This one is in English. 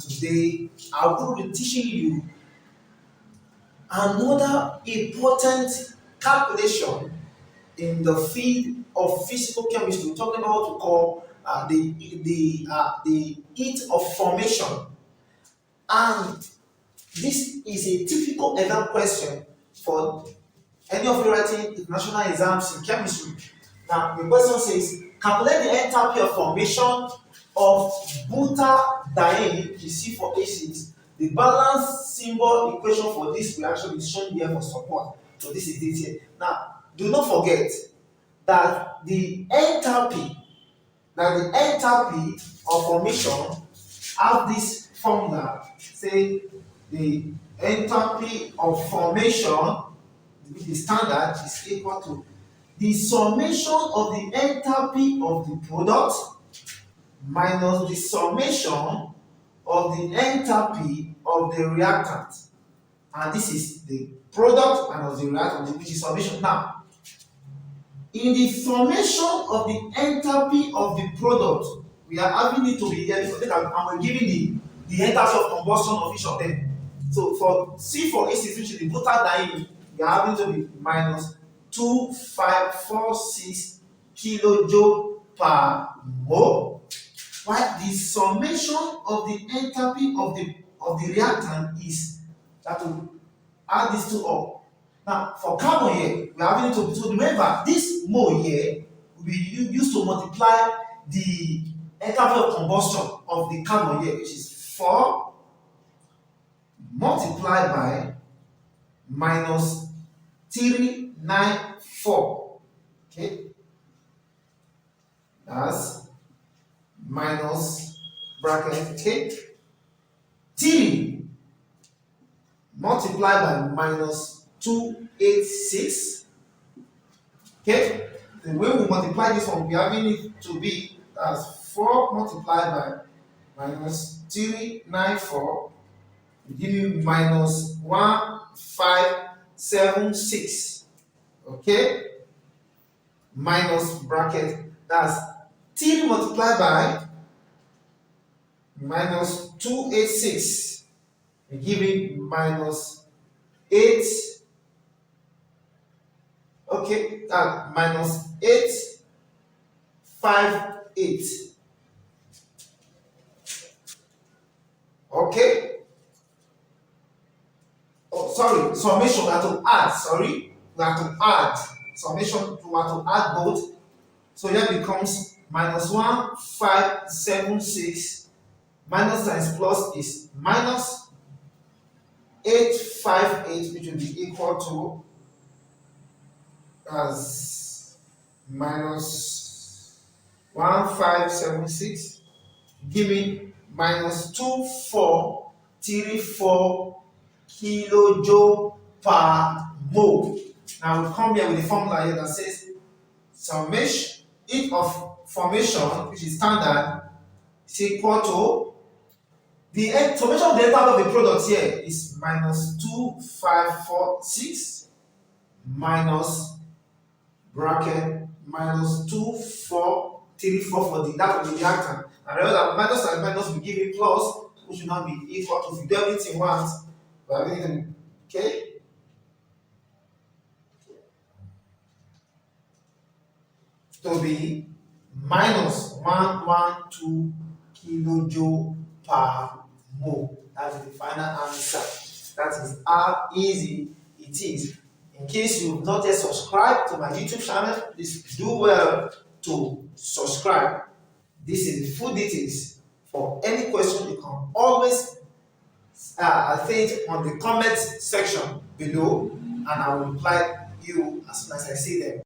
Today I will be teaching you another important calculation in the field of physical chemistry. We're talking about what we call the heat of formation, and this is a typical exam question for any of you writing international exams in chemistry. Now the question says, calculate the enthalpy of formation of butadiene, which is C4H6. The balance symbol equation for this reaction is shown here for support. So this is it here. Now, do not forget that the enthalpy of formation have this formula. Say the enthalpy of formation, the standard, is equal to the summation of the enthalpy of the product minus the summation of the enthalpy of the reactant. And this is the product minus the reactant, which is summation. Now, in the summation of the enthalpy of the product, we are having it to be here, and we're giving the enthalpy of combustion of each of them. So for C4H6, which is the butadiene, we are having to be minus 2546 kilojoule per mole, while the summation of the enthalpy of the reactant is that will add these two up. Now for carbon here, we are having to, so remember this mole here will be used to multiply the enthalpy of combustion of the carbon here, which is 4 multiplied by minus 394. Okay, that's minus bracket, okay, 3 multiplied by minus 286. Okay, the way we multiply this one, we are having it to be as 4 multiplied by minus 394, give you minus 1576. Okay, minus bracket, that's 3 multiplied by minus 286, giving minus 8. Okay, that minus 858. Okay. Oh, sorry, summation, we have to add, sorry, we have to add summation, we have to add both. So here becomes minus 1576 minus times plus is minus 858, which will be equal to as minus 1576, giving minus 2434 kilojoule per mole. Now we come here with the formula here that says summation heat of formation, which is standard, is equal to the summation of the enthalpy of the product here is minus 2546 minus bracket minus 2434 for the that of the reactant. And remember that minus and minus will give you plus, which should not be equal to, if you do everything once, we are going to, okay. To be minus 112 kilojoule per mole. That is the final answer. That is how easy it is. In case you've not yet subscribed to my YouTube channel, please do well to subscribe. This is the full details. For any question, you can always say it on the comment section below, and I will reply you as soon as I see them.